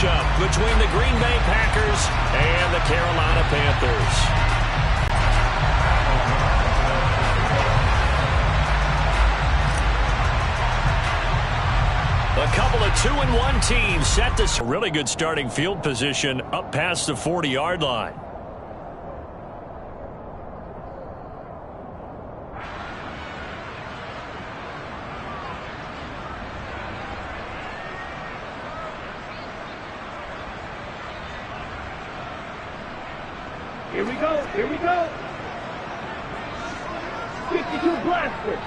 matchup between the Green Bay Packers and the Carolina Panthers. A couple of 2-1 teams set this really good starting field position up past the 40-yard line. Here we go, here we go. 52 blaster.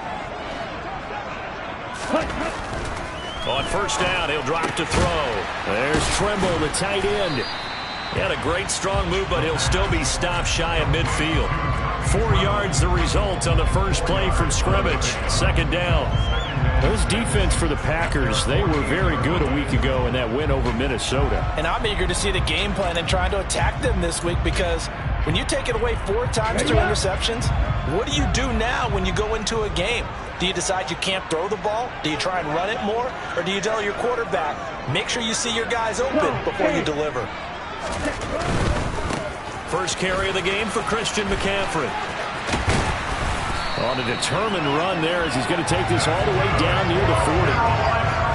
On first down, he'll drop to throw. There's Trimble, the tight end. He had a great strong move, but he'll still be stopped shy of midfield. 4 yards the result on the first play from scrimmage. Second down. Those defense for the Packers, they were very good a week ago in that win over Minnesota. And I'm eager to see the game plan and trying to attack them this week, because when you take it away 4 times through interceptions, what do you do now when you go into a game? Do you decide you can't throw the ball? Do you try and run it more? Or do you tell your quarterback, make sure you see your guys open before you deliver? First carry of the game for Christian McCaffrey. On a determined run there as he's going to take this all the way down near the 40.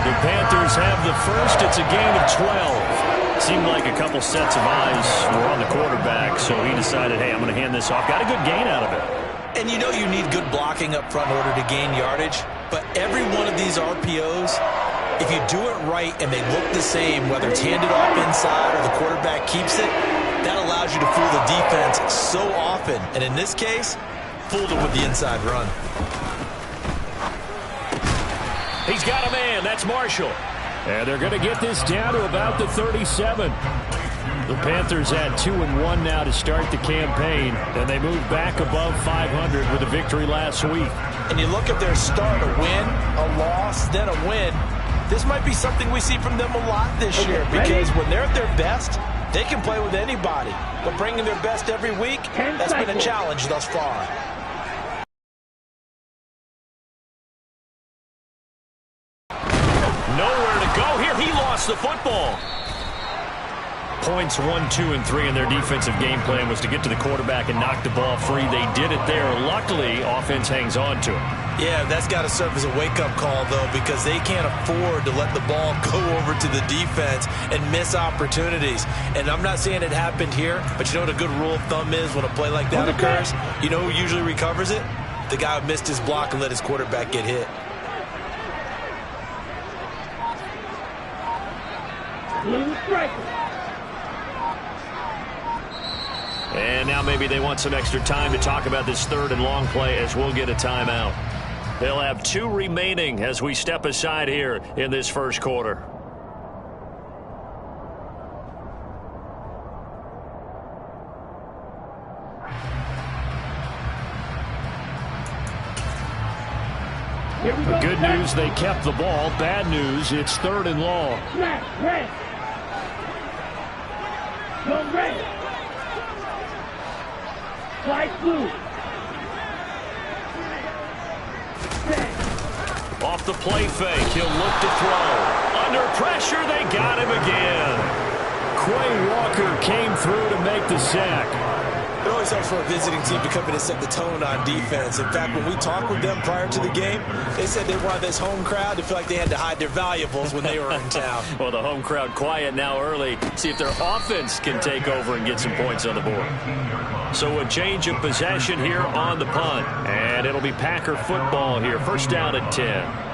The Panthers have the first. It's a gain of 12. Seemed like a couple sets of eyes were on the quarterback, so he decided, hey, I'm going to hand this off. Got a good gain out of it. And you know you need good blocking up front in order to gain yardage, but every one of these RPOs, if you do it right and they look the same, whether it's handed off inside or the quarterback keeps it, that allows you to fool the defense so often. And in this case, fooled them with the inside run. He's got a man. That's Marshall. And they're going to get this down to about the 37. The Panthers had 2-1 now to start the campaign, and they moved back above 500 with a victory last week. And you look at their start, a win, a loss, then a win. This might be something we see from them a lot this year, because when they're at their best, they can play with anybody. But bringing their best every week, that's been a challenge thus far. Nowhere to go here. He lost the football. Points 1, 2, and 3 in their defensive game plan was to get to the quarterback and knock the ball free. They did it there. Luckily, offense hangs on to it. Yeah, that's got to serve as a wake-up call, though, because they can't afford to let the ball go over to the defense and miss opportunities. And I'm not saying it happened here, but you know what a good rule of thumb is when a play like that occurs? You know who usually recovers it? The guy who missed his block and let his quarterback get hit. And now maybe they want some extra time to talk about this third and long play, as we'll get a timeout. They'll have 2 remaining as we step aside here in this first quarter. Good news, they kept the ball. Bad news, it's third and long. Red. Go red. Fly blue. Off the play fake, he'll look to throw. Under pressure, they got him again. Quay Walker came through to make the sack. It always helps for a visiting team to come in and set the tone on defense. In fact, when we talked with them prior to the game, they said they wanted this home crowd to feel like they had to hide their valuables when they were in town. Well, the home crowd quiet now early. See if their offense can take over and get some points on the board. So a change of possession here on the punt. And it'll be Packer football here. First down at 10.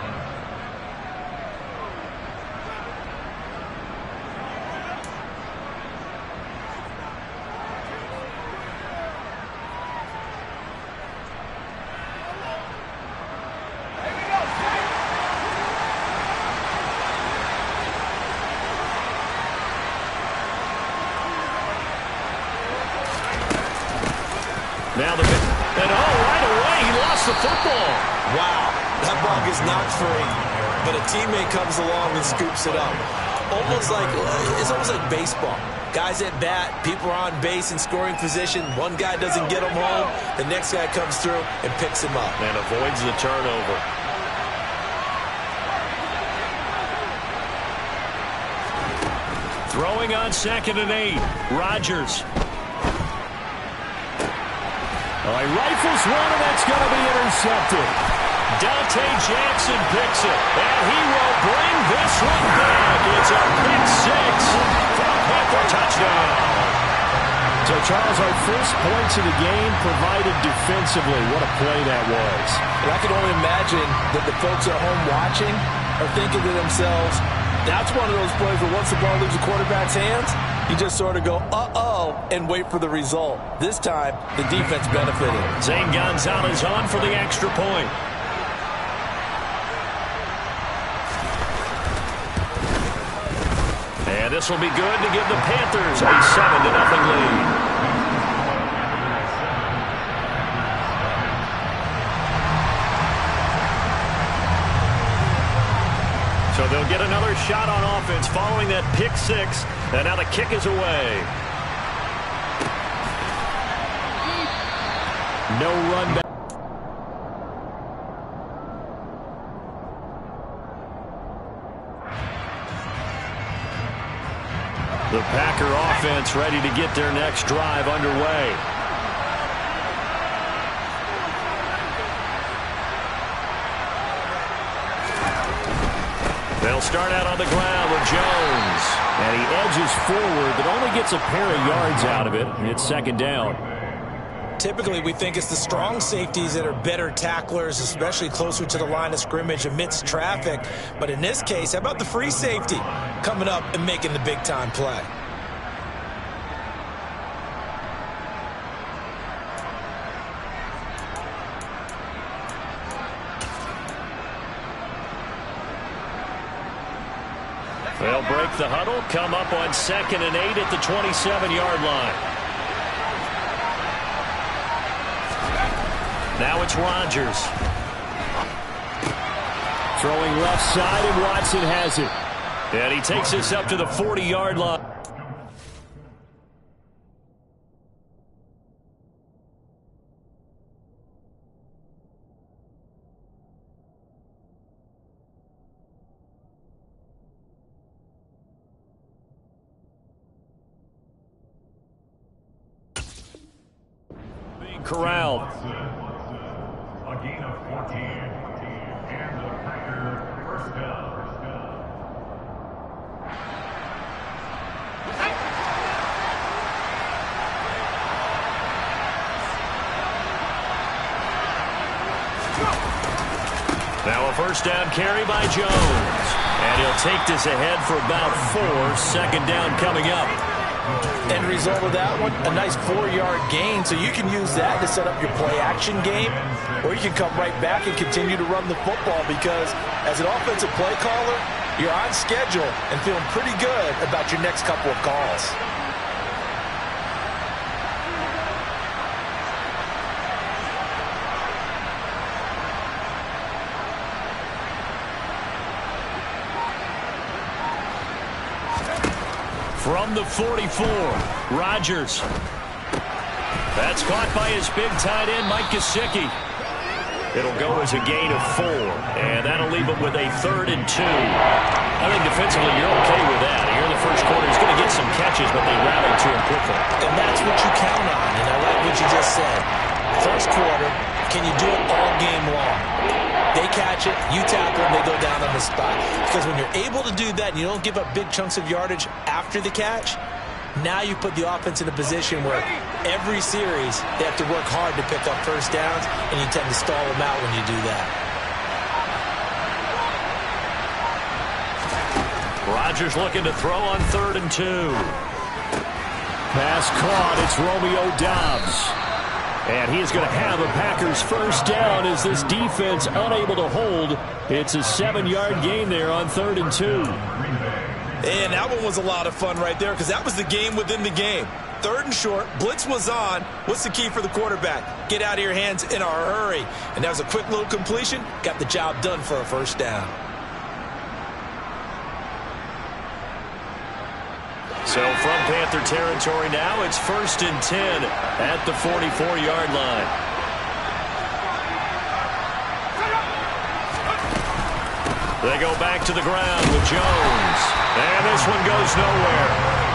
Now and right away, he lost the football. Wow, that ball gets knocked free, but a teammate comes along and scoops it up. It's almost like baseball. Guys at bat, people are on base in scoring position. One guy doesn't get him home, the next guy comes through and picks him up. And avoids the turnover. Throwing on 2nd and 8. Rodgers. He rifles one, and that's going to be intercepted. Dante Jackson picks it, and he will bring this one back. It's a pick 6 for a Panther touchdown. So, Charles, our first points of the game provided defensively. What a play that was. And I can only imagine that the folks at home watching are thinking to themselves, that's one of those plays where once the ball leaves the quarterback's hands, you just sort of go, uh-oh, and wait for the result. This time, the defense benefited. Zane Gonzalez on for the extra point. And this will be good to give the Panthers a 7-0 lead. So they'll get another shot on offense following that pick 6. And now the kick is away. No run back. The Packer offense ready to get their next drive underway. They'll start out on the ground with Jones. And he edges forward, but only gets a pair of yards out of it. And it's 2nd down. Typically, we think it's the strong safeties that are better tacklers, especially closer to the line of scrimmage amidst traffic. But in this case, how about the free safety coming up and making the big-time play? They'll break the huddle, come up on 2nd and 8 at the 27-yard line. Now it's Rodgers. Throwing left side, and Watson has it. And he takes us up to the 40-yard line. Being corralled. A gain of 14, and the Packer first down. Now a first down carry by Jones. And he'll take this ahead for about 4. 2nd down coming up. End result of that one, a nice 4-yard gain. So you can use that to set up your play-action game, or you can come right back and continue to run the football because as an offensive play caller, you're on schedule and feeling pretty good about your next couple of calls. From the 44, Rodgers. That's caught by his big tight end, Mike Gesicki. It'll go as a gain of 4, and that'll leave him with a 3rd and 2. I think defensively you're okay with that. Here in the first quarter, he's going to get some catches, but they rallied to him quickly. And that's what you count on, and I like what you just said. First quarter, can you do it all game long? They catch it, you tackle them, they go down on the spot. Because when you're able to do that and you don't give up big chunks of yardage after the catch, now you put the offense in a position where every series they have to work hard to pick up first downs, and you tend to stall them out when you do that. Rodgers looking to throw on 3rd and 2. Pass caught. It's Romeo Doubs. And he is going to have a Packers first down as this defense unable to hold. It's a 7-yard gain there on 3rd and 2. And that one was a lot of fun right there because that was the game within the game. 3rd and short, blitz was on. What's the key for the quarterback? Get out of your hands in a hurry. And that was a quick little completion. Got the job done for a first down. So from Panther territory now, it's 1st and 10 at the 44-yard line. They go back to the ground with Jones. And this one goes nowhere.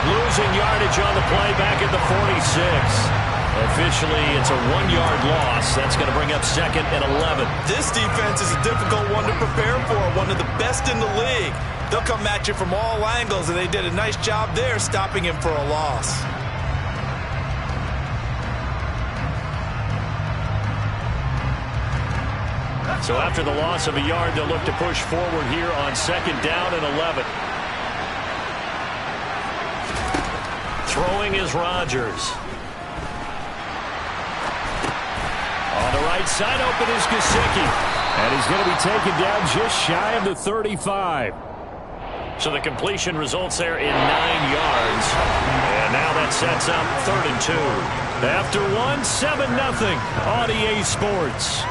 Losing yardage on the play back at the 46. Officially, it's a 1-yard loss. That's going to bring up 2nd and 11. This defense is a difficult one to prepare for, one of the best in the league. They'll come at you from all angles, and they did a nice job there stopping him for a loss. So after the loss of a yard, they'll look to push forward here on 2nd down and 11. Throwing is Rodgers. On the right side, open is Gesicki. And he's going to be taken down just shy of the 35. So the completion results there in 9 yards. And now that sets up 3rd and 2. After 1, 7-0 on EA Sports.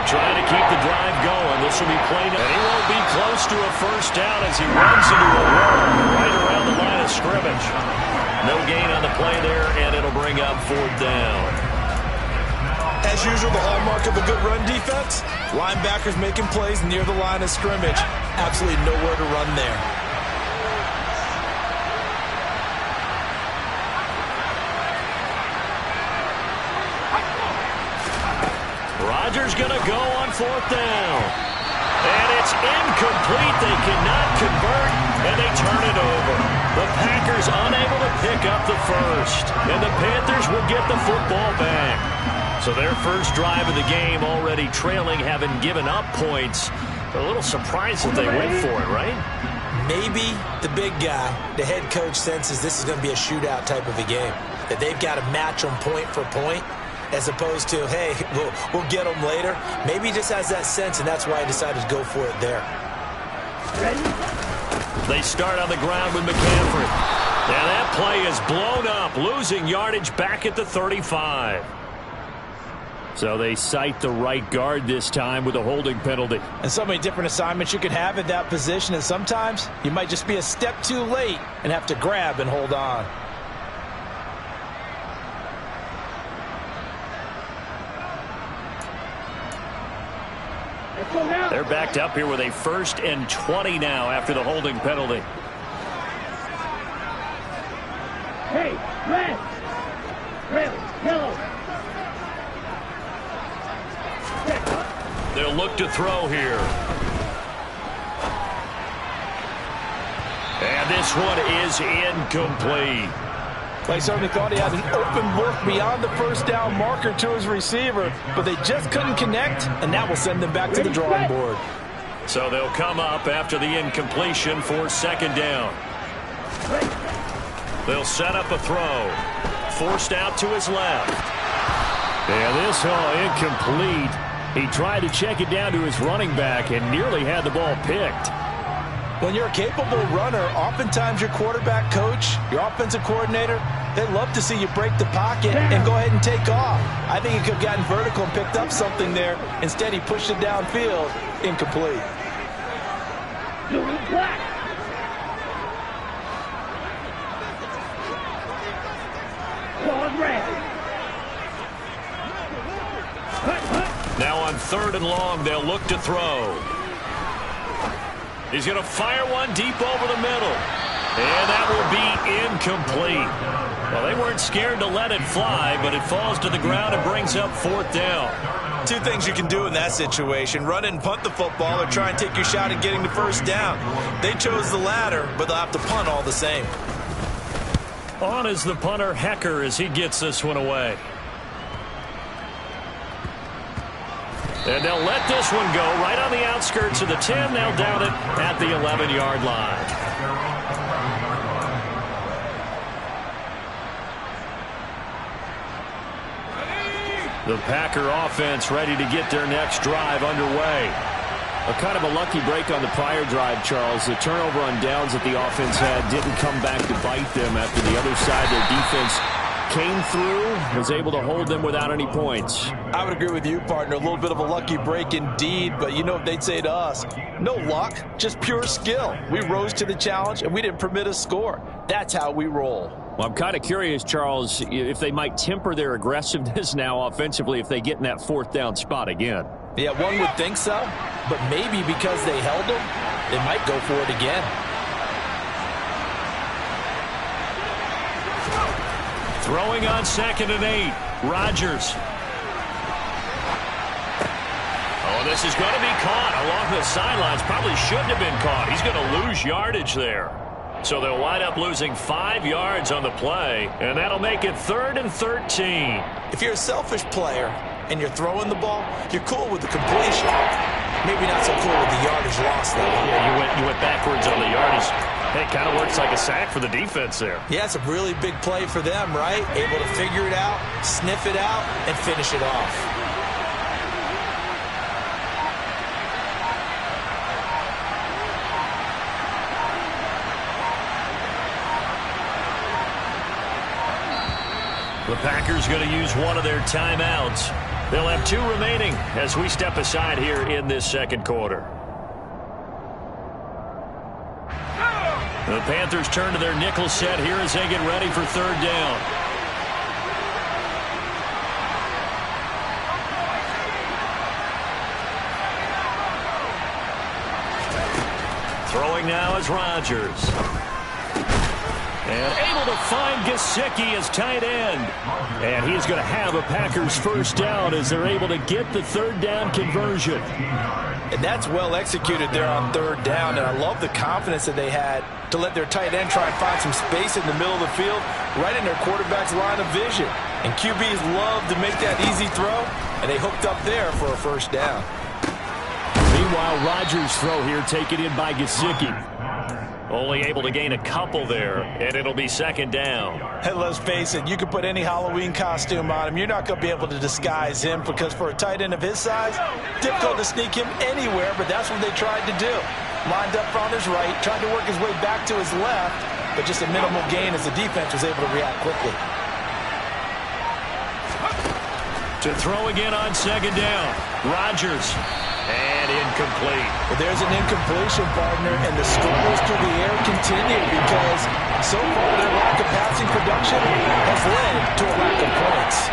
Trying to keep the drive going. This will be played, and he won't be close to a first down as he runs into a wall right around the line of scrimmage. No gain on the play there, and it'll bring up 4th down. As usual, the hallmark of a good run defense, linebackers making plays near the line of scrimmage. Absolutely nowhere to run there. Rodgers going to go on 4th down. And it's incomplete. They cannot convert, and they turn it over. The Packers unable to pick up the first. And the Panthers will get the football back. So their first drive of the game already trailing, having given up points. A little surprised that they went for it, right? Maybe the big guy, the head coach, senses this is going to be a shootout type of a game. That they've got to match them point for point, as opposed to, hey, we'll get them later. Maybe he just has that sense, and that's why he decided to go for it there. They start on the ground with McCaffrey. And that play is blown up, losing yardage back at the 35. So they cite the right guard this time with a holding penalty. And so many different assignments you could have at that position, and sometimes you might just be a step too late and have to grab and hold on. They're backed up here with a 1st and 20 now after the holding penalty. Hey, red! Red, yellow! They'll look to throw here. And this one is incomplete. They certainly thought he had an open look beyond the first down marker to his receiver, but they just couldn't connect, and that will send them back to the drawing board. So they'll come up after the incompletion for 2nd down. They'll set up a throw. Forced out to his left. And this incomplete. He tried to check it down to his running back and nearly had the ball picked. When you're a capable runner, oftentimes your quarterback coach, your offensive coordinator, they love to see you break the pocket and go ahead and take off. I think he could have gotten vertical and picked up something there. Instead, he pushed it downfield. Incomplete. Doing black! Going red! Now on 3rd and long, they'll look to throw. He's going to fire one deep over the middle. And that will be incomplete. Well, they weren't scared to let it fly, but it falls to the ground and brings up 4th down. 2 things you can do in that situation. Run it and punt the football, or try and take your shot at getting the first down. They chose the latter, but they'll have to punt all the same. On is the punter, Hecker, as he gets this one away. And they'll let this one go right on the outskirts of the 10. They'll down it at the 11-yard line. The Packer offense ready to get their next drive underway. A kind of a lucky break on the prior drive, Charles. The turnover on downs that the offense had didn't come back to bite them after the other side. Their defense came through, was able to hold them without any points. I would agree with you, partner. A little bit of a lucky break indeed, but you know what they'd say to us? No luck, just pure skill. We rose to the challenge, and we didn't permit a score. That's how we roll. Well, I'm kind of curious, Charles, if they might temper their aggressiveness now offensively if they get in that 4th down spot again. Yeah, one would think so, but maybe because they held them, they might go for it again. Throwing on 2nd and 8. Rodgers. Oh, this is going to be caught along the sidelines. Probably shouldn't have been caught. He's going to lose yardage there. So they'll wind up losing 5 yards on the play, and that'll make it 3rd and 13. If you're a selfish player and you're throwing the ball, you're cool with the completion. Maybe not so cool with the yardage loss, though. Yeah, you went backwards on the yardage. Hey, it kind of works like a sack for the defense there. Yeah, it's a really big play for them, right? Able to figure it out, sniff it out, and finish it off. The Packers going to use one of their timeouts. They'll have 2 remaining as we step aside here in this 2nd quarter. The Panthers turn to their nickel set here as they get ready for 3rd down. Throwing now is Rodgers. And able to find Gesicki as tight end. And he's going to have a Packers 1st down as they're able to get the 3rd down conversion. And that's well executed there on 3rd down. And I love the confidence that they had to let their tight end try and find some space in the middle of the field, right in their quarterback's line of vision. And QBs love to make that easy throw, and they hooked up there for a 1st down. Meanwhile, Rodgers' throw here taken in by Gesicki. Only able to gain a couple there, and it'll be 2nd down. And let's face it, you can put any Halloween costume on him. You're not going to be able to disguise him because for a tight end of his size, difficult to sneak him anywhere, but that's what they tried to do. Lined up on his right, tried to work his way back to his left, but just a minimal gain as the defense was able to react quickly. To throw again on 2nd down. Rodgers. And incomplete. Well, there's an incompletion, partner, and the struggles through the air continue because so far their lack of passing production has led to a lack of points.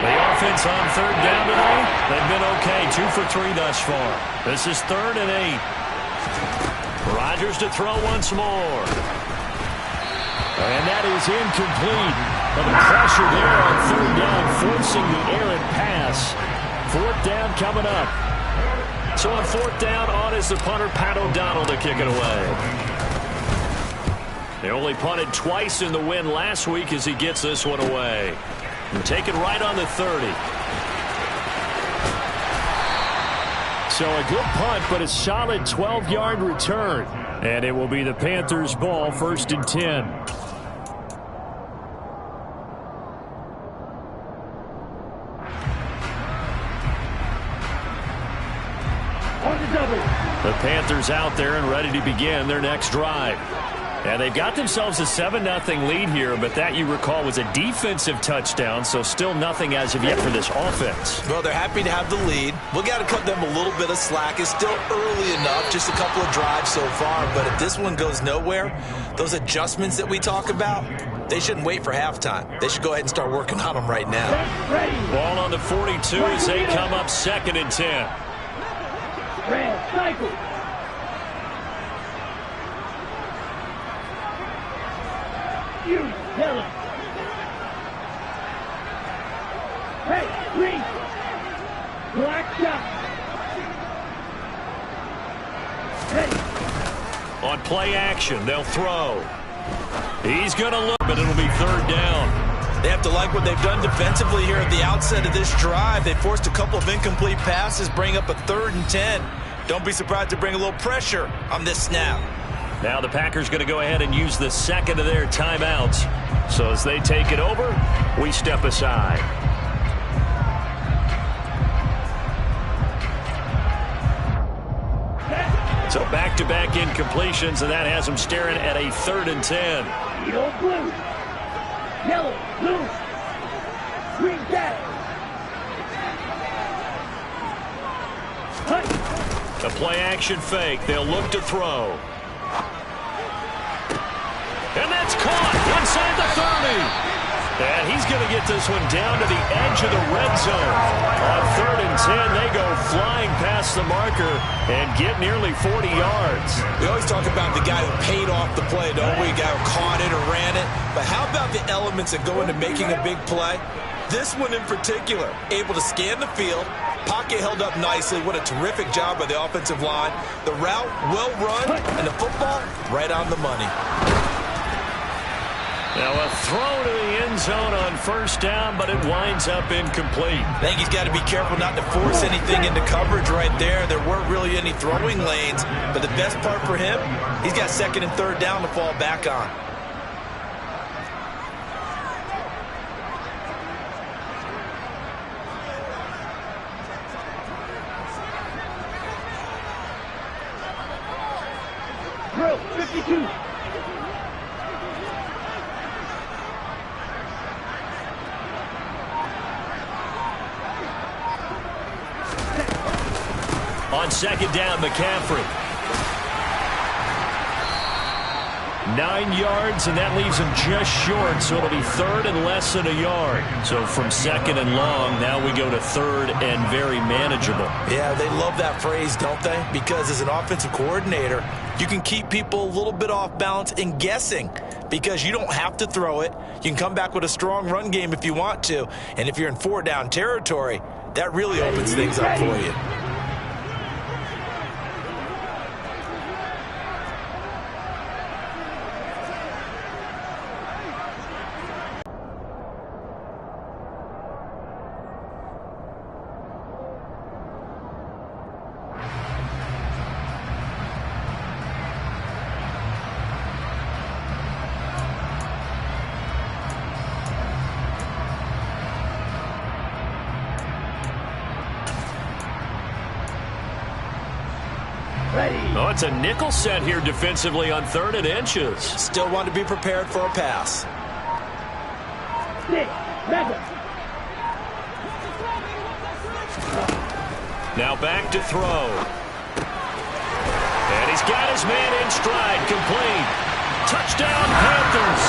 The offense on 3rd down tonight, they've been okay. 2 for 3 thus far. This is 3rd and 8. Rodgers to throw once more. And that is incomplete. But the pressure there on 3rd down, forcing the errant pass. 4th down coming up. So on 4th down, on is the punter, Pat O'Donnell, to kick it away. They only punted twice in the win last week as he gets this one away. And take it right on the 30. So a good punt, but a solid 12-yard return. And it will be the Panthers' ball, 1st and 10. The Panthers out there and ready to begin their next drive. And they've got themselves a 7-0 lead here, but that, you recall, was a defensive touchdown, so still nothing as of yet for this offense. Well, they're happy to have the lead. We've got to cut them a little bit of slack. It's still early enough, just a couple of drives so far, but if this one goes nowhere, those adjustments that we talk about, they shouldn't wait for halftime. They should go ahead and start working on them right now. Ball on the 42 as they come up 2nd and 10. Red, cycle. You, yellow. Hey, green. Black shot. Hey. On play action, they'll throw. He's going to look, but it'll be 3rd down. They have to like what they've done defensively here at the outset of this drive. They forced a couple of incomplete passes, bring up a 3rd and 10. Don't be surprised to bring a little pressure on this snap. Now the Packers going to go ahead and use the 2nd of their timeouts. So as they take it over, we step aside. So back-to-back incompletions, and that has them staring at a 3rd and 10. Yellow, blue. Yellow, blue. Green, cat. A play-action fake. They'll look to throw. And that's caught inside the 30. And he's going to get this one down to the edge of the red zone. On 3rd and 10, they go flying past the marker and get nearly 40 yards. We always talk about the guy who paid off the play, don't we? The guy who caught it or ran it. But how about the elements that go into making a big play? This one in particular, able to scan the field, pocket held up nicely. What a terrific job by the offensive line. The route, well run, and the football, right on the money. Now a throw to the end zone on 1st down, but it winds up incomplete. I think he's got to be careful not to force anything into coverage right there. There weren't really any throwing lanes, but the best part for him, he's got 2nd and 3rd down to fall back on. Drill, 52. On 2nd down, McCaffrey. 9 yards, and that leaves him just short, so it'll be 3rd and less than a yard. So from 2nd and long, now we go to 3rd and very manageable. Yeah, they love that phrase, don't they? Because as an offensive coordinator, you can keep people a little bit off balance and guessing because you don't have to throw it. You can come back with a strong run game if you want to, and if you're in 4-down territory, that really opens things up for you. Oh, it's a nickel set here defensively on 3rd and inches. Still want to be prepared for a pass. 6, 7. Now back to throw. And he's got his man in stride, complete. Touchdown, Panthers.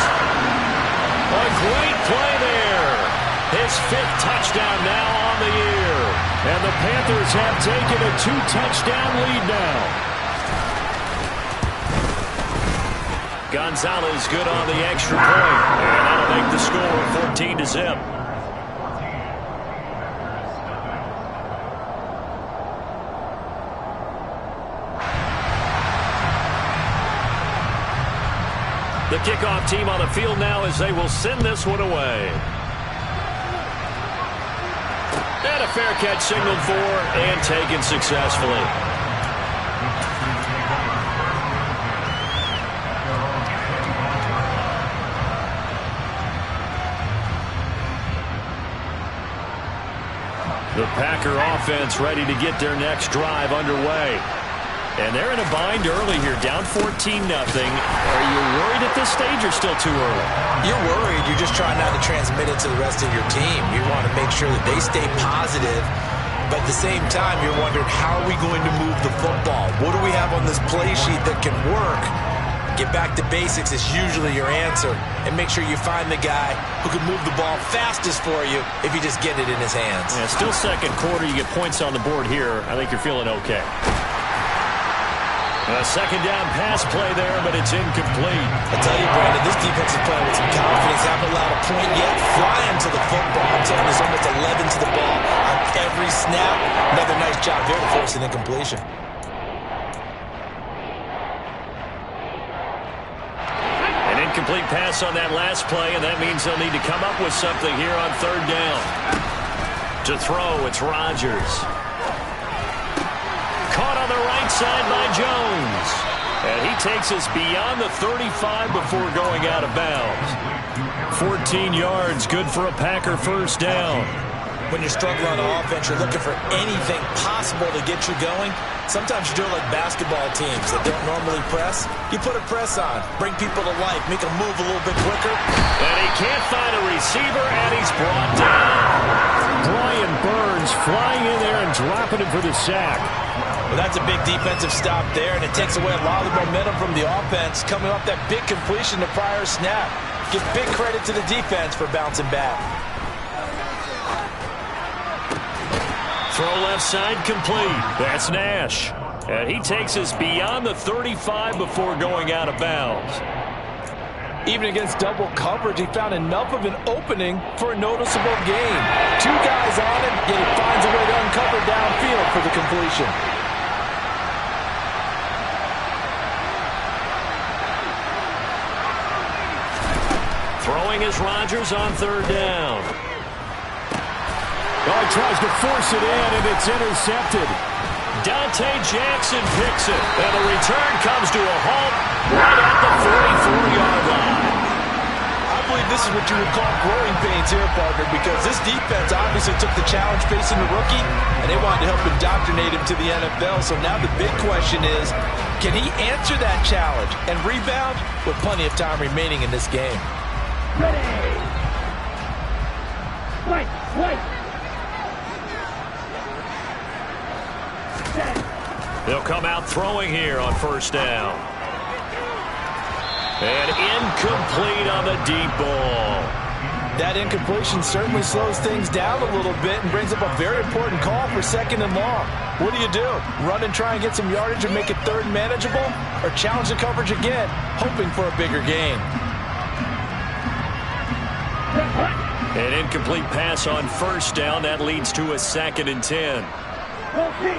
A great play there. His 5th touchdown now on the year. And the Panthers have taken a 2-touchdown lead now. Gonzalez good on the extra point. And that'll make the score 14-0. The kickoff team on the field now as they will send this one away. And a fair catch signaled for and taken successfully. The Packer offense ready to get their next drive underway. And they're in a bind early here, down 14-0. Are you worried at this stage or still too early? You're worried. You're just trying not to transmit it to the rest of your team. You want to make sure that they stay positive. But at the same time, you're wondering, how are we going to move the football? What do we have on this play sheet that can work? Get back to basics is usually your answer. And make sure you find the guy who can move the ball fastest for you if you just get it in his hands. Yeah, still 2nd quarter. You get points on the board here. I think you're feeling okay. A 2nd down pass play there, but it's incomplete. I tell you, Brandon, this defense is playing with some confidence. Haven't allowed a point yet. Flying to the football. I'm telling you, there's almost 11 to the ball on every snap. Another nice job there to force an incompletion. An incomplete pass on that last play, and that means they'll need to come up with something here on 3rd down. To throw, it's Rodgers. Caught on the right side by Jones. And he takes us beyond the 35 before going out of bounds. 14 yards, good for a Packer 1st down. when you're struggling on offense, you're looking for anything possible to get you going. Sometimes you do it like basketball teams that don't normally press. You put a press on, bring people to life, make them move a little bit quicker. And he can't find a receiver, and he's brought down. Brian Burns flying in there and dropping him for the sack. Well, that's a big defensive stop there, and it takes away a lot of the momentum from the offense coming off that big completion the prior snap. Give big credit to the defense for bouncing back. Throw left side complete. That's Nash. And he takes us beyond the 35 before going out of bounds. Even against double coverage, he found enough of an opening for a noticeable gain. Two guys on him, yet he finds a way to uncover downfield for the completion. Throwing is Rodgers on third down. Oh, he tries to force it in, and it's intercepted. Dante Jackson picks it, and the return comes to a halt right at the 44-yard line. I believe this is what you would call growing pains here, partner, because this defense obviously took the challenge facing the rookie, and they wanted to help indoctrinate him to the NFL. So now the big question is, can he answer that challenge and rebound with plenty of time remaining in this game? Ready. Fight. They'll come out throwing here on first down. And incomplete on the deep ball. That incompletion certainly slows things down a little bit and brings up a very important call for second and long. What do? Run and try and get some yardage and make it third and manageable? Or challenge the coverage again, hoping for a bigger gain? An incomplete pass on first down. That leads to a 2nd and 10. Okay.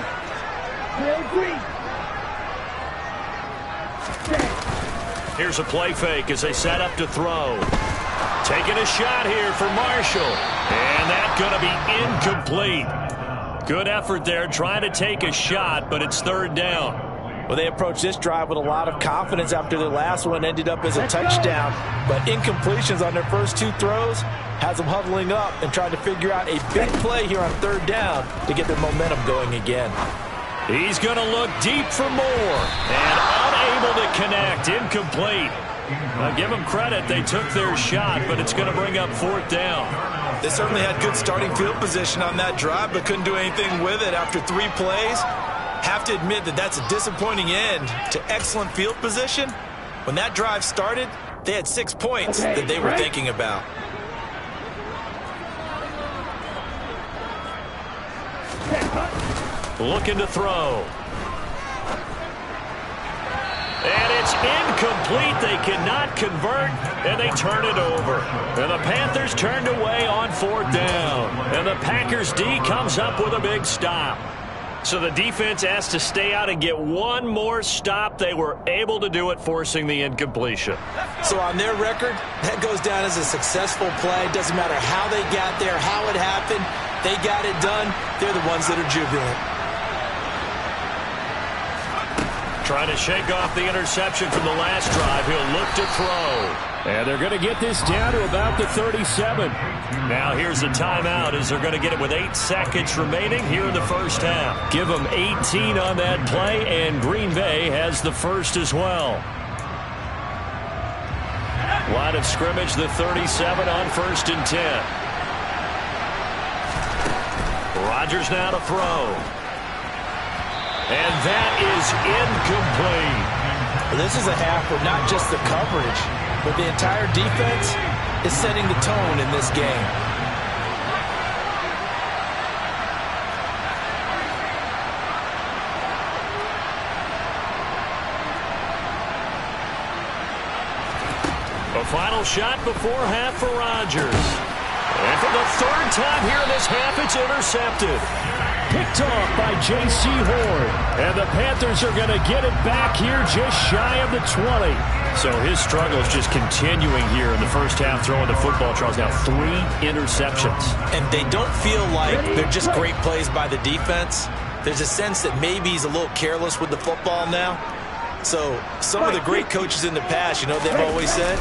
Here's a play fake as they set up to throw. Taking a shot here for Marshall. And that's going to be incomplete. Good effort there trying to take a shot, but it's third down. Well, they approached this drive with a lot of confidence after their last one ended up as a touchdown. But incompletions on their first two throws has them huddling up and trying to figure out a big play here on third down to get their momentum going again. He's going to look deep for more. And unable to connect. Incomplete. I'll give them credit. They took their shot, but it's going to bring up fourth down. They certainly had good starting field position on that drive, but couldn't do anything with it after 3 plays. Have to admit that that's a disappointing end to excellent field position. When that drive started, they had 6 points that they were thinking about. Looking to throw. And it's incomplete. They cannot convert, and they turn it over. And the Panthers turned away on fourth down. And the Packers D comes up with a big stop. So the defense has to stay out and get one more stop. They were able to do it, forcing the incompletion. So on their record, that goes down as a successful play. Doesn't matter how they got there, how it happened. They got it done. They're the ones that are jubilant. Trying to shake off the interception from the last drive. He'll look to throw. And they're going to get this down to about the 37. Now here's a timeout as they're going to get it with 8 seconds remaining here in the first half. Give them 18 on that play, and Green Bay has the first as well. Line of scrimmage, the 37 on 1st and 10. Rodgers now to throw. And that is incomplete. This is a half where not just the coverage, but the entire defense is setting the tone in this game. A final shot before half for Rodgers. And for the 3rd time here in this half, it's intercepted. Picked off by J.C. Horn. And the Panthers are going to get it back here just shy of the 20. So his struggle is just continuing here in the first half, throwing the football. Charles, now 3 interceptions. And they don't feel like they're just great plays by the defense. There's a sense that maybe he's a little careless with the football now. So some of the great coaches in the past, you know what they've always said?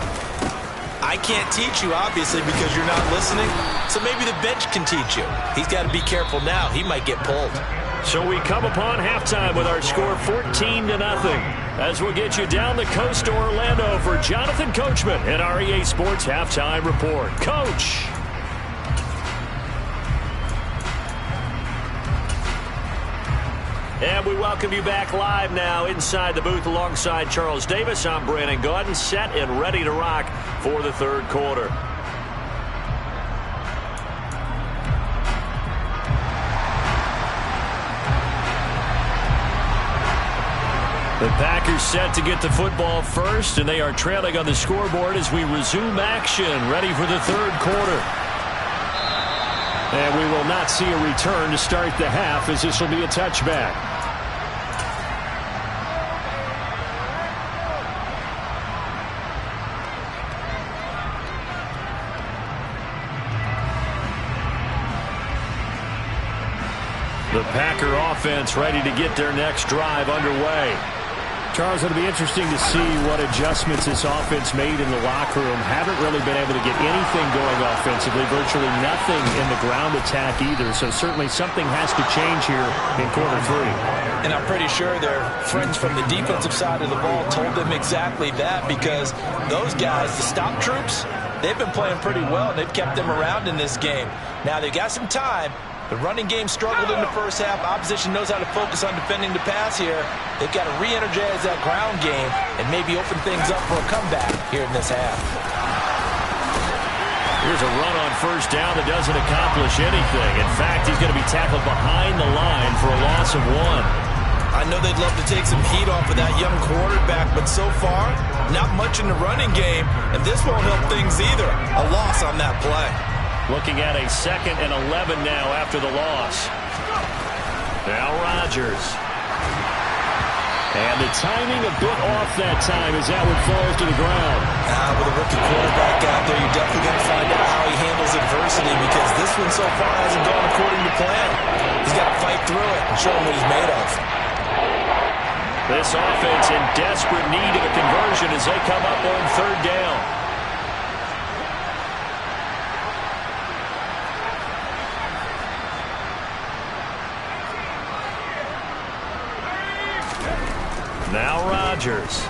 I can't teach you, obviously, because you're not listening. So maybe the bench can teach you. He's got to be careful now. He might get pulled. So we come upon halftime with our score 14-0. As we'll get you down the coast to Orlando for Jonathan Coachman at our EA Sports Halftime Report. Coach. And we welcome you back live now inside the booth alongside Charles Davis. I'm Brandon Gaudin, set and ready to rock for the third quarter. The Packers set to get the football first, and they are trailing on the scoreboard as we resume action, ready for the third quarter. And we will not see a return to start the half, as this will be a touchback. The Packer offense ready to get their next drive underway. Charles, it'll be interesting to see what adjustments this offense made in the locker room. Haven't really been able to get anything going offensively, virtually nothing in the ground attack either. So certainly something has to change here in quarter three. And I'm pretty sure their friends from the defensive side of the ball told them exactly that, because those guys, the stop troops, they've been playing pretty well, and they've kept them around in this game. Now they've got some time. The running game struggled in the first half. Opposition knows how to focus on defending the pass here. They've got to re-energize that ground game and maybe open things up for a comeback here in this half. Here's a run on first down that doesn't accomplish anything. In fact, he's going to be tackled behind the line for a loss of 1. I know they'd love to take some heat off of that young quarterback, but so far, not much in the running game, and this won't help things either. A loss on that play. Looking at a 2nd and 11 now after the loss. Now Rodgers. And the timing a bit off that time as that one falls to the ground. With a rookie quarterback out there, you're definitely going to find out how he handles adversity, because this one so far hasn't gone according to plan. He's got to fight through it and show him what he's made of. This offense in desperate need of a conversion as they come up on third down. Now Rodgers.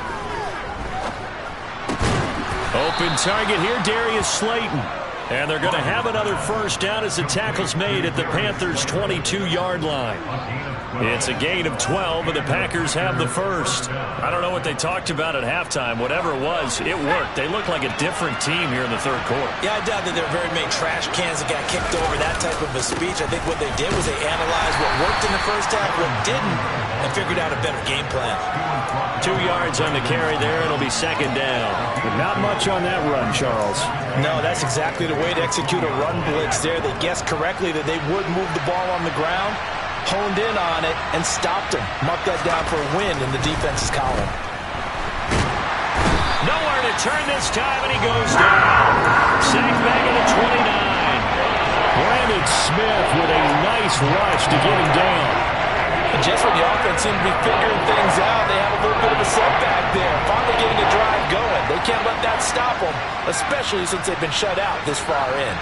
Open target here, Darius Slayton. And they're going to have another first down as the tackle's made at the Panthers' 22-yard line. It's a gain of 12, and the Packers have the first. I don't know what they talked about at halftime. Whatever it was, it worked. They look like a different team here in the third quarter. Yeah, I doubt that there were very many trash cans that got kicked over, that type of a speech. I think what they did was they analyzed what worked in the first half, what didn't, and figured out a better game plan. 2 yards on the carry there. It'll be second down. But not much on that run, Charles. No, that's exactly the way to execute a run blitz there. They guessed correctly that they would move the ball on the ground, honed in on it, and stopped him. Mark that down for a win in the defense's column. Nowhere to turn this time, and he goes down. Sacked back at the 29. Brandon Smith with a nice rush to get him down. And just when the offense seemed to be figuring things out, they have a little bit of a setback there. Finally getting a drive going. They can't let that stop them, especially since they've been shut out this far in.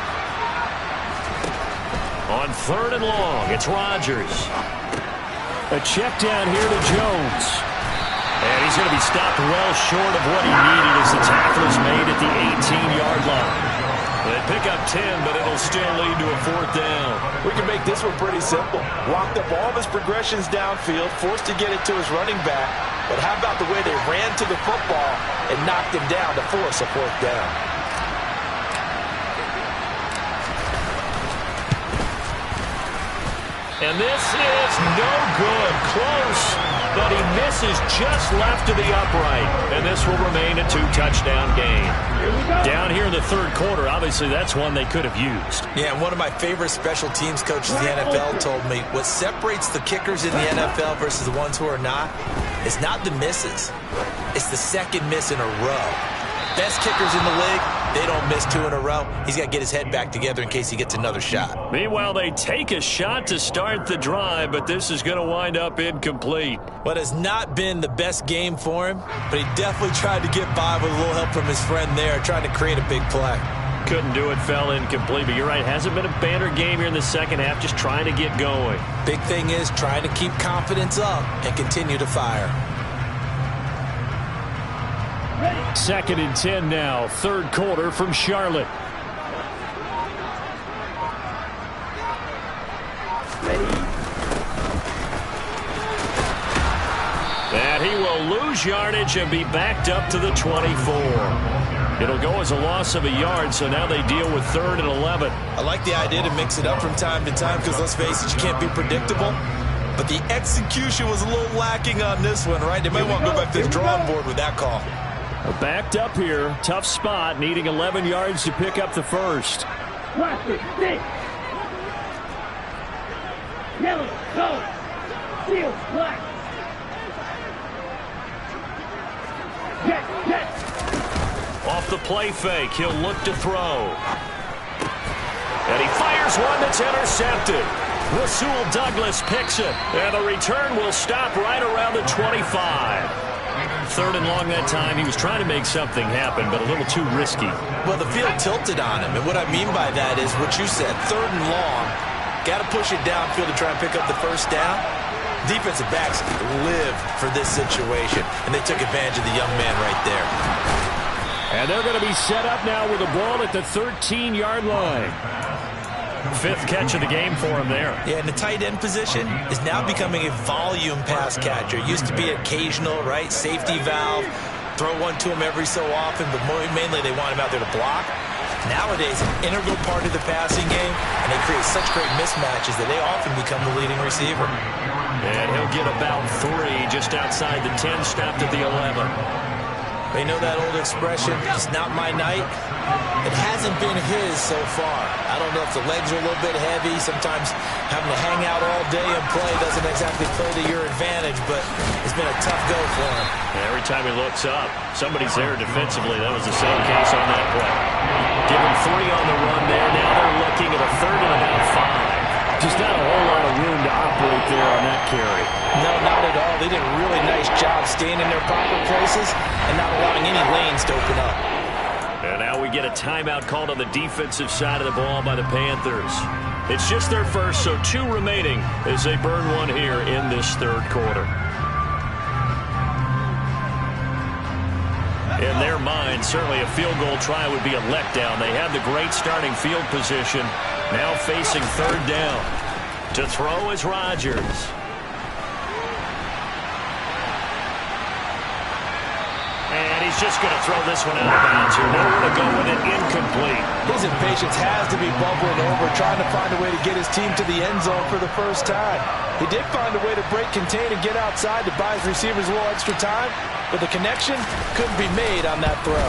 On third and long, it's Rodgers. A check down here to Jones. And he's going to be stopped well short of what he needed as the tackle is made at the 18-yard line. They pick up 10, but it'll still lead to a fourth down. We can make this one pretty simple. Locked up all of his progressions downfield, forced to get it to his running back. But how about the way they ran to the football and knocked him down to force a fourth down? And this is no good. Close, but he misses just left to the upright. And this will remain a 2-touchdown game. Down here in the third quarter, obviously that's one they could have used. Yeah, and one of my favorite special teams coaches in the NFL told me what separates the kickers in the NFL versus the ones who are not is not the misses. It's the second miss in a row. Best kickers in the league, they don't miss 2 in a row. He's got to get his head back together in case he gets another shot. Meanwhile, they take a shot to start the drive, but this is going to wind up incomplete. What has not been the best game for him, but he definitely tried to get by with a little help from his friend there, trying to create a big play. Couldn't do it, fell incomplete, but you're right. Hasn't been a banner game here in the second half, just trying to get going. Big thing is trying to keep confidence up and continue to fire. 2nd and 10 now, 3rd quarter from Charlotte. And he will lose yardage and be backed up to the 24. It'll go as a loss of a yard, so now they deal with 3rd and 11. I like the idea to mix it up from time to time because, let's face it, you can't be predictable. But the execution was a little lacking on this one, right? They might want to go back to the drawing board with that call. Backed up here, tough spot, needing 11 yards to pick up the first. Plastic, stick. Yellow, go. Steel, black. Jet. Off the play fake, he'll look to throw. And he fires one that's intercepted. Rasul Douglas picks it, and the return will stop right around the 25. 3rd and long that time. He was trying to make something happen, but a little too risky. Well, the field tilted on him, and what I mean by that is what you said, 3rd and long. Got to push it downfield to try and pick up the first down. Defensive backs live for this situation, and they took advantage of the young man right there. And they're going to be set up now with the ball at the 13-yard line. 5th catch of the game for him there. Yeah, and the tight end position is now becoming a volume pass catcher. Used to be occasional, right? Safety valve. Throw one to him every so often, but mainly they want him out there to block. Nowadays, an integral part of the passing game, and they create such great mismatches that they often become the leading receiver. And he'll get about 3 just outside the 10, stopped at the 11. They know that old expression, it's not my night. It hasn't been his so far. I don't know if the legs are a little bit heavy. Sometimes having to hang out all day and play doesn't exactly play to your advantage, but it's been a tough go for him. Every time he looks up, somebody's there defensively. That was the same case on that play. Give him 3 on the run there. Now they're looking at a 3rd and about 5. Just not a whole lot of room to operate there on that carry. No, not at all. They did a really nice job staying in their proper places and not allowing any lanes to open up. And now we get a timeout called on the defensive side of the ball by the Panthers. It's just their first, so 2 remaining as they burn one here in this 3rd quarter. In their mind, certainly a field goal try would be a letdown. They had the great starting field position. Now facing 3rd down. To throw is Rodgers. And he's just going to throw this one out of bounds here. Nowhere to go with it, incomplete. His impatience has to be bubbling over, trying to find a way to get his team to the end zone for the first time. He did find a way to break, contain, and get outside to buy his receivers a little extra time, but the connection couldn't be made on that throw.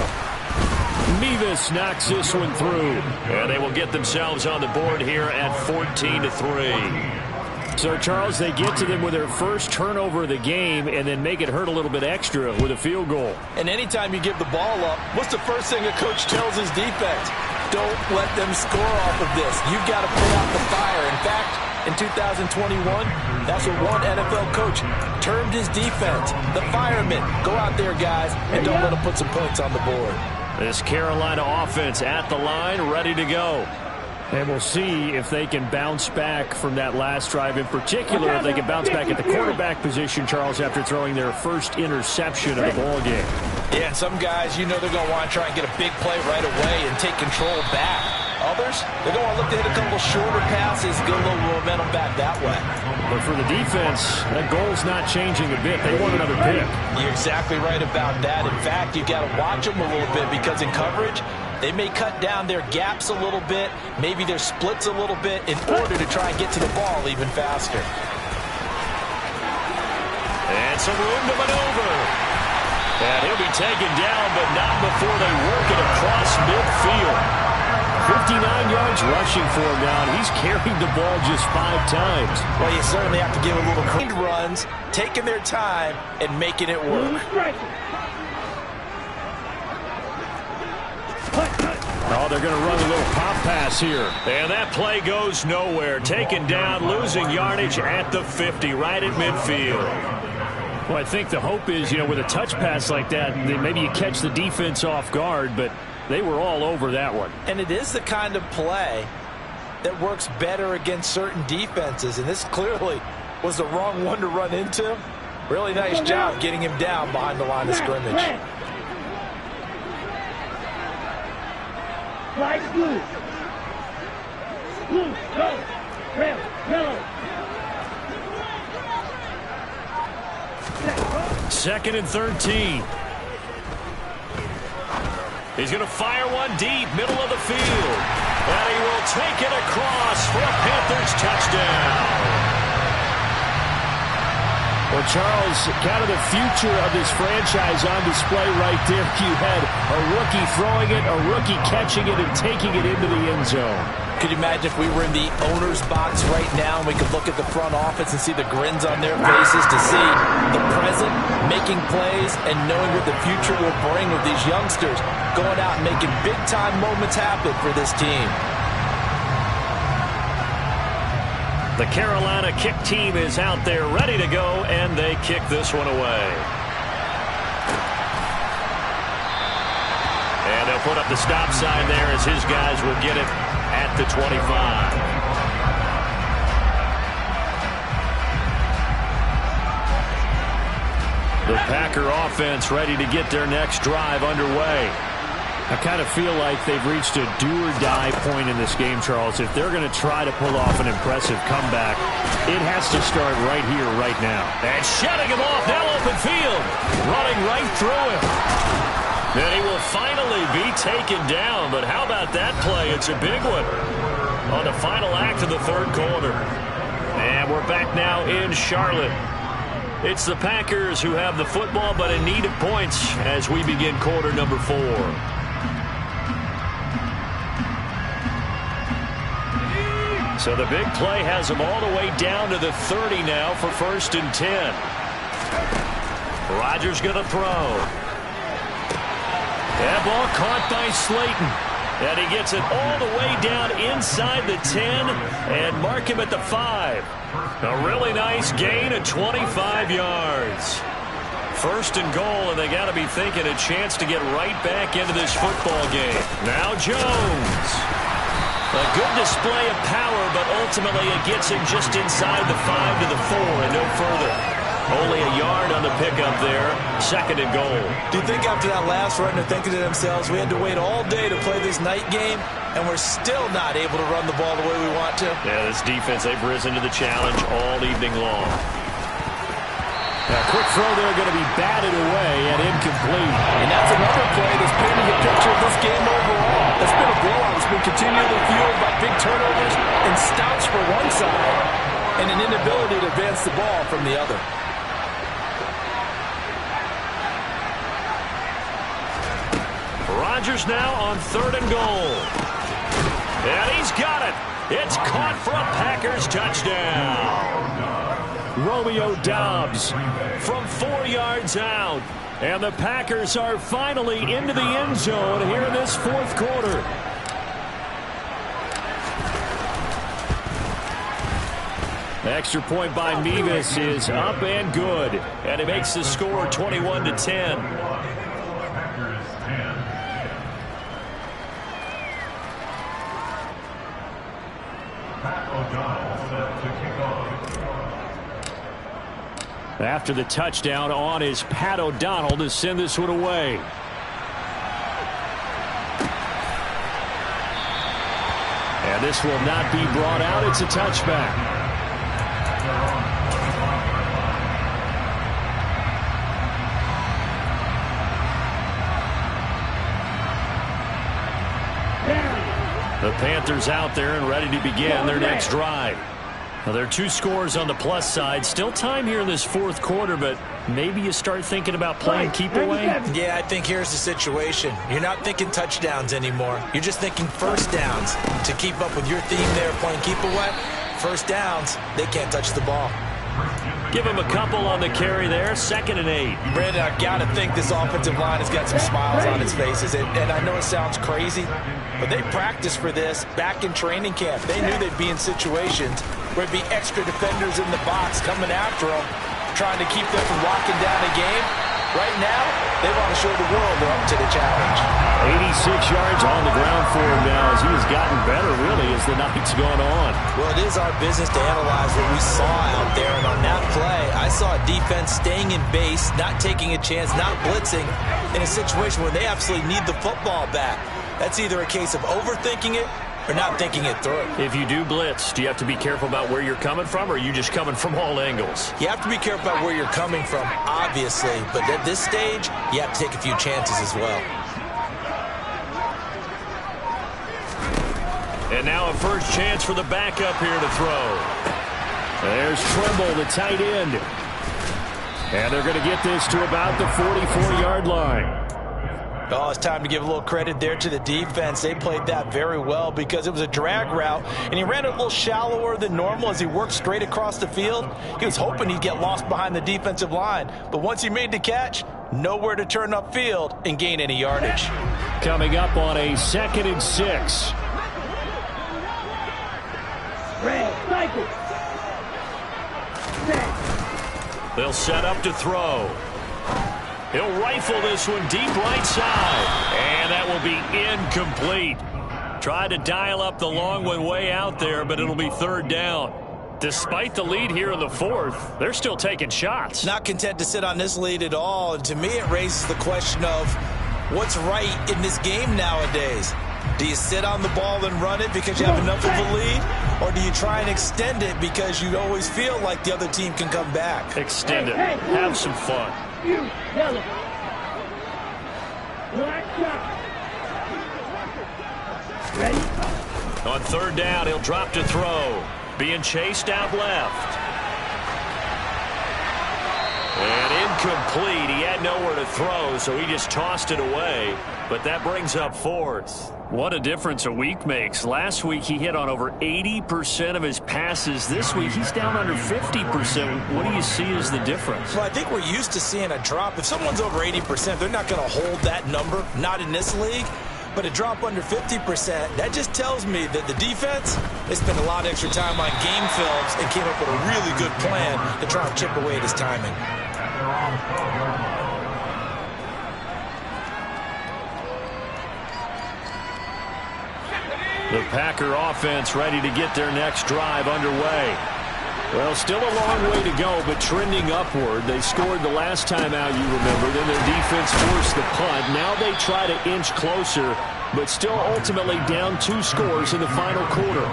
Mevis knocks this one through. And they will get themselves on the board here at 14-3. So, Charles, they get to them with their first turnover of the game and then make it hurt a little bit extra with a field goal. And anytime you give the ball up, what's the first thing a coach tells his defense? Don't let them score off of this. You've got to put out the fire. In fact, in 2021, that's what one NFL coach termed his defense. The firemen. Go out there, guys, and don't let them put some points on the board. This Carolina offense at the line, ready to go. And we'll see if they can bounce back from that last drive. In particular, if they can bounce back at the quarterback position, Charles, after throwing their first interception of the ball game. Yeah, and some guys, you know they're going to want to try and get a big play right away and take control back. Others, they're going to look to hit a couple shorter passes, get a little momentum back that way. But for the defense, that goal's not changing a bit. They want another pick. You're exactly right about that. In fact, you've got to watch them a little bit because in coverage, they may cut down their gaps a little bit, maybe their splits a little bit in order to try and get to the ball even faster. And some room to maneuver. And he'll be taken down, but not before they work it across midfield. 59 yards rushing for him now, and he's carried the ball just 5 times. Well, you certainly have to give a little clean runs, taking their time, and making it work. Oh, they're going to run a little pop pass here. And that play goes nowhere. Taken down, losing yardage at the 50, right at midfield. Well, I think the hope is, with a touch pass like that, maybe you catch the defense off guard, but they were all over that one. And it is the kind of play that works better against certain defenses, and this clearly was the wrong one to run into. Really nice job getting him down behind the line of scrimmage. Flags blue. Blue, go. Red, yellow. Second and 13. He's going to fire one deep, middle of the field. And he will take it across for a Panthers touchdown. Well, Charles, kind of the future of this franchise on display right there. You had a rookie throwing it, a rookie catching it, and taking it into the end zone. Could you imagine if we were in the owner's box right now and we could look at the front office and see the grins on their faces to see the present, making plays, and knowing what the future will bring with these youngsters going out and making big-time moments happen for this team. The Carolina kick team is out there ready to go, and they kick this one away. And they'll put up the stop sign there as his guys will get it at the 25. The Packer offense ready to get their next drive underway. I kind of feel like they've reached a do-or-die point in this game, Charles. If they're going to try to pull off an impressive comeback, it has to start right here, right now. And shutting him off, now open field. Running right through him. And he will finally be taken down. But how about that play? It's a big one on the final act of the third quarter. And we're back now in Charlotte. It's the Packers who have the football, but in need of points as we begin quarter number 4. So the big play has them all the way down to the 30 now for 1st and 10. Rodgers going to throw. That ball caught by Slayton. And he gets it all the way down inside the 10 and mark him at the 5. A really nice gain of 25 yards. 1st and goal, and they got to be thinking a chance to get right back into this football game. Now Jones. A good display of power, but ultimately it gets him just inside the 5 to the 4 and no further. Only a yard on the pickup there. 2nd and goal. Do you think after that last run they're thinking to themselves, we had to wait all day to play this night game, and we're still not able to run the ball the way we want to? Yeah, this defense, they've risen to the challenge all evening long. A quick throw there going to be batted away and incomplete. And that's another play that's painting a picture of this game overall. It's been a blowout. It's been continually fueled by big turnovers and stops for one side and an inability to advance the ball from the other. Rodgers now on 3rd and goal. And he's got it. It's caught for a Packers touchdown. Romeo Doubs from 4 yards out. And the Packers are finally into the end zone here in this 4th quarter. Extra point by Mevis is up and good. And it makes the score 21-10. Packers 10. Pat O'Donnell set to kick off. After the touchdown on is Pat O'Donnell to send this one away. And this will not be brought out. It's a touchback. The Panthers out there and ready to begin their next drive. Now, there are 2 scores on the plus side. Still time here in this 4th quarter, but maybe you start thinking about playing keep away. Yeah, I think here's the situation. You're not thinking touchdowns anymore. You're just thinking first downs. To keep up with your theme there, playing keep away, first downs, they can't touch the ball. Give him a couple on the carry there, 2nd and 8. Brandon, I got to think this offensive line has got some smiles on its faces. And I know it sounds crazy, but they practiced for this back in training camp. They knew they'd be in situations where there'd be extra defenders in the box coming after them, trying to keep them from locking down a game. Right now, they want to show the world they're up to the challenge. 86 yards on the ground for him now as he has gotten better, really, as the night's gone on. Well, it is our business to analyze what we saw out there. And on that play, I saw a defense staying in base, not taking a chance, not blitzing in a situation where they absolutely need the football back. That's either a case of overthinking it or not thinking it through. If you do blitz, do you have to be careful about where you're coming from, or are you just coming from all angles? You have to be careful about where you're coming from, obviously. But at this stage, you have to take a few chances as well. And now a first chance for the backup here to throw. There's Tremble, the tight end. And they're going to get this to about the 44-yard line. Oh, it's time to give a little credit there to the defense. They played that very well because it was a drag route, and he ran it a little shallower than normal as he worked straight across the field. He was hoping he'd get lost behind the defensive line, but once he made the catch, nowhere to turn upfield and gain any yardage. Coming up on a 2nd and 6. Red, cycle. They'll set up to throw. He'll rifle this one deep right side. And that will be incomplete. Tried to dial up the long one way out there, but it'll be 3rd down. Despite the lead here in the 4th, they're still taking shots. Not content to sit on this lead at all. And to me, it raises the question of what's right in this game nowadays. Do you sit on the ball and run it because you have enough of a lead? Or do you try and extend it because you always feel like the other team can come back? Extend it. Have some fun. You, yellow. Black shot. Ready? On 3rd down, he'll drop to throw. Being chased out left. And incomplete. He had nowhere to throw, so he just tossed it away. But that brings up 4th. What a difference a week makes. Last week he hit on over 80% of his passes. This week he's down under 50%. What do you see as the difference? Well, I think we're used to seeing a drop. If someone's over 80%, they're not going to hold that number. Not in this league. But a drop under 50%, that just tells me that the defense, they spent a lot of extra time on game films and came up with a really good plan to try and chip away at his timing. The Packer offense ready to get their next drive underway. Well, still a long way to go, but trending upward. They scored the last time out, you remember. Then their defense forced the punt. Now they try to inch closer, but still ultimately down 2 scores in the final quarter.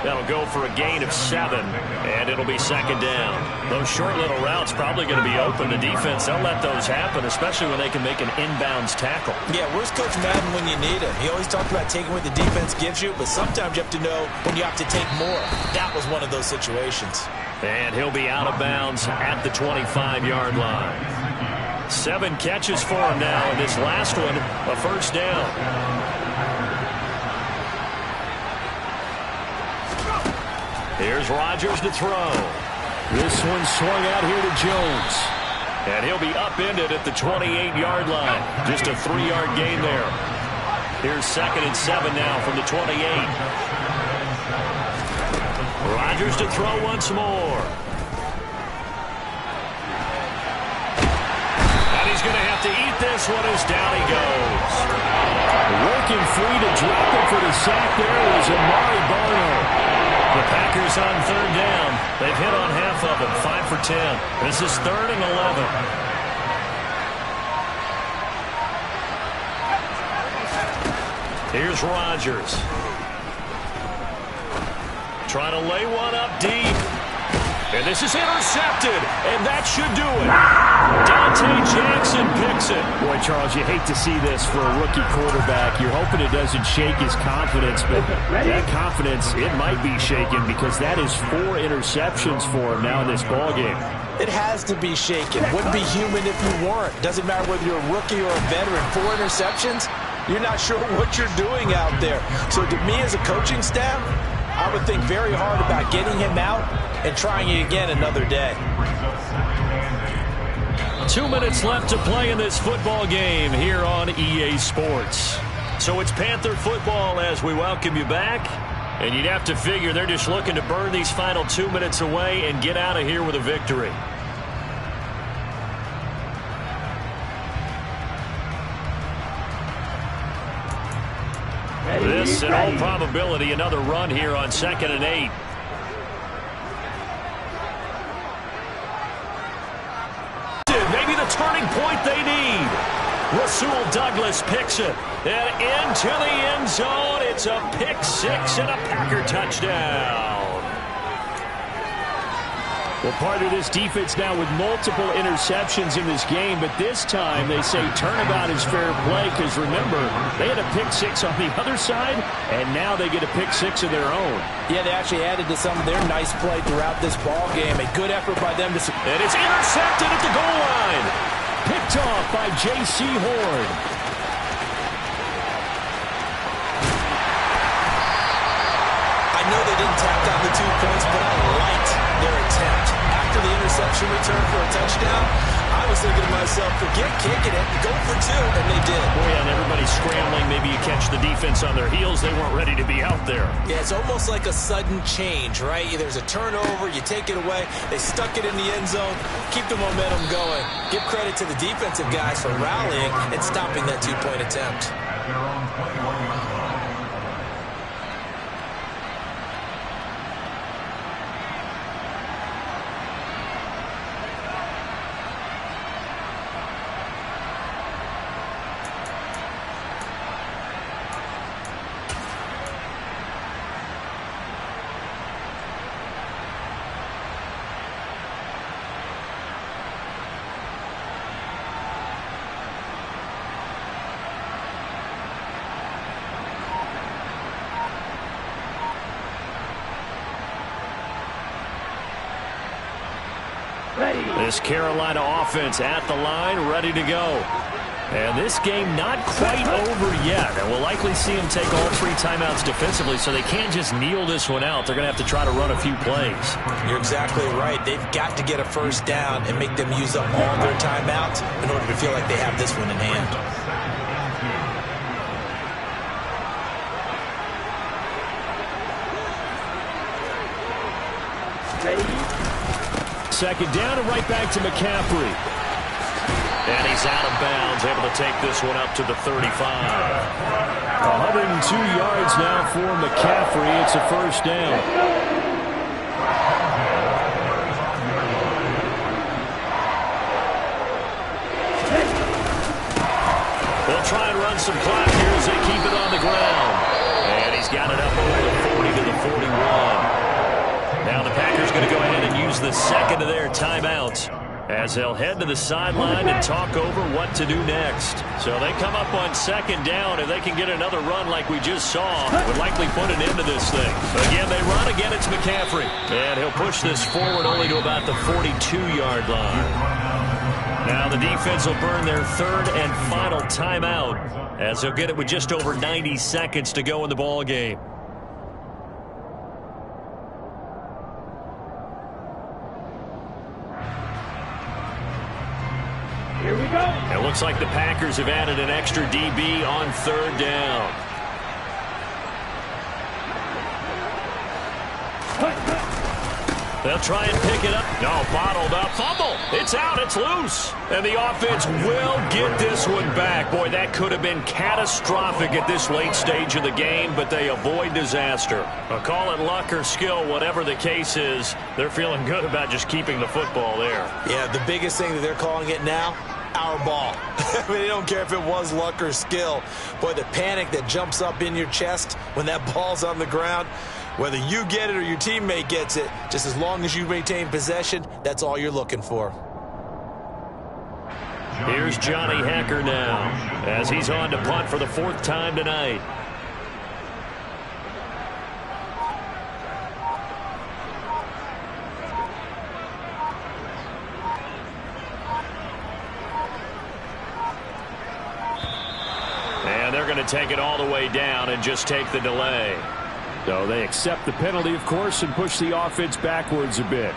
That'll go for a gain of 7, and it'll be 2nd down. Those short little routes probably going to be open. The defense, they'll let those happen, especially when they can make an inbounds tackle. Yeah, where's Coach Madden when you need him? He always talked about taking what the defense gives you, but sometimes you have to know when you have to take more. That was one of those situations. And he'll be out of bounds at the 25-yard line. 7 catches for him now, and this last one, a 1st down. Here's Rodgers to throw. This one swung out here to Jones. And he'll be upended at the 28-yard line. Just a 3-yard gain there. Here's 2nd and 7 now from the 28. Rodgers to throw once more. And he's going to have to eat this one as down he goes. Working free to drop it for the sack there was Amari Barno. The Packers on 3rd down. They've hit on half of them, 5 for 10. This is 3rd and 11. Here's Rodgers. Trying to lay one up deep. And this is intercepted, and that should do it. Dante Jackson picks it. Boy, Charles, you hate to see this for a rookie quarterback. You're hoping it doesn't shake his confidence, but that confidence, it might be shaken because that is 4 interceptions for him now in this ballgame. It has to be shaken. Wouldn't be human if you weren't. Doesn't matter whether you're a rookie or a veteran. 4 interceptions, you're not sure what you're doing out there. So to me as a coaching staff, I would think very hard about getting him out and trying it again another day. 2 minutes left to play in this football game here on EA Sports. So it's Panther football as we welcome you back. And you'd have to figure they're just looking to burn these final 2 minutes away and get out of here with a victory. This, in all probability, another run here on 2nd and 8. Maybe the turning point they need. Rasul Douglas picks it. And into the end zone. It's a pick 6 and a Packer touchdown. Well, part of this defense now with multiple interceptions in this game, but this time they say turnabout is fair play because, remember, they had a pick 6 on the other side, and now they get a pick 6 of their own. Yeah, they actually added to some of their nice play throughout this ball game. A good effort by them to... And it's intercepted at the goal line. Picked off by J.C. Horn. I know they didn't tack on the 2 points, but I liked their attempt. After the interception return for a touchdown, I was thinking to myself, forget kicking it, go for 2, and they did. Boy, and everybody's scrambling. Maybe you catch the defense on their heels. They weren't ready to be out there. Yeah, it's almost like a sudden change, right? There's a turnover, you take it away, they stuck it in the end zone, keep the momentum going. Give credit to the defensive guys for rallying and stopping that 2-point attempt. At their own 21-yard line. This Carolina offense at the line, ready to go. And this game not quite over yet. And we'll likely see them take all 3 timeouts defensively, so they can't just kneel this one out. They're going to have to try to run a few plays. You're exactly right. They've got to get a first down and make them use up all their timeouts in order to feel like they have this one in hand. Second down and right back to McCaffrey. And he's out of bounds, able to take this one up to the 35. 102 yards now for McCaffrey. It's a first down. They'll try and run some clock here as they keep it on the ground. And he's got it up over the 40 to the 41. Now the Packers going to go ahead and use the second of their timeouts as they'll head to the sideline and talk over what to do next. So they come up on second down. If they can get another run like we just saw, would likely put an end to this thing. Again, they run. Again, it's McCaffrey. And he'll push this forward only to about the 42-yard line. Now the defense will burn their 3rd and final timeout as they'll get it with just over 90 seconds to go in the ball game. Here we go. It looks like the Packers have added an extra DB on 3rd down. They'll try and pick it up. No, bottled up. Fumble. It's out. It's loose. And the offense will get this one back. Boy, that could have been catastrophic at this late stage of the game, but they avoid disaster. I'll call it luck or skill, whatever the case is. They're feeling good about just keeping the football there. Yeah, the biggest thing that they're calling it now, our ball. I mean, they don't care if it was luck or skill. Boy, the panic that jumps up in your chest when that ball's on the ground, whether you get it or your teammate gets it, just as long as you maintain possession, that's all you're looking for. Here's Johnny Hekker now as he's on to punt for the 4th time tonight. And they're going to take it all the way down and just take the delay. So they accept the penalty, of course, and push the offense backwards a bit.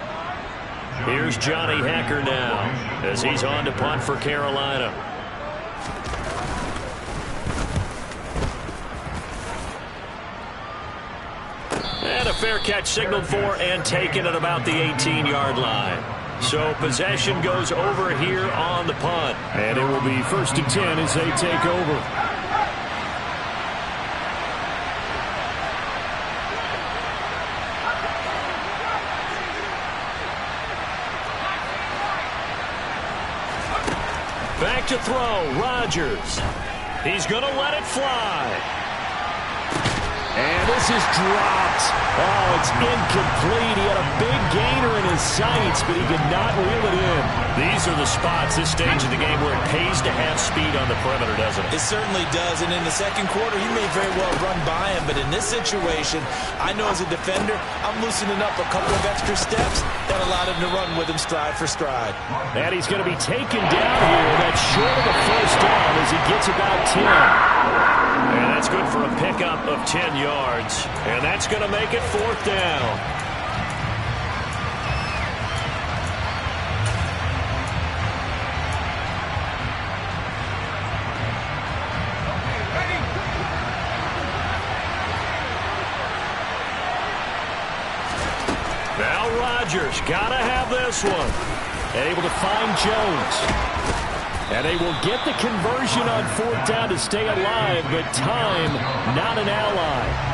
Here's Johnny Hekker now as he's on to punt for Carolina. And a fair catch signaled for and taken at about the 18-yard line. So possession goes over here on the punt. And it will be 1st and 10 as they take over. Back to throw, Rodgers. He's going to let it fly. And this is dropped. Oh, it's incomplete. He had a big gainer in his sights, but he could not reel it in. These are the spots, this stage of the game, where it pays to have speed on the perimeter, doesn't it? It certainly does, and in the second quarter, he may very well run by him, but in this situation, I know as a defender, I'm loosening up a couple of extra steps that allowed him to run with him stride for stride. And he's going to be taken down here. That's short of the first down as he gets about 10. And that's good for a pickup of 10 yards. And that's going to make it 4th down. Now Rodgers got to have this one. And able to find Jones. And they will get the conversion on 4th down to stay alive, but time not an ally.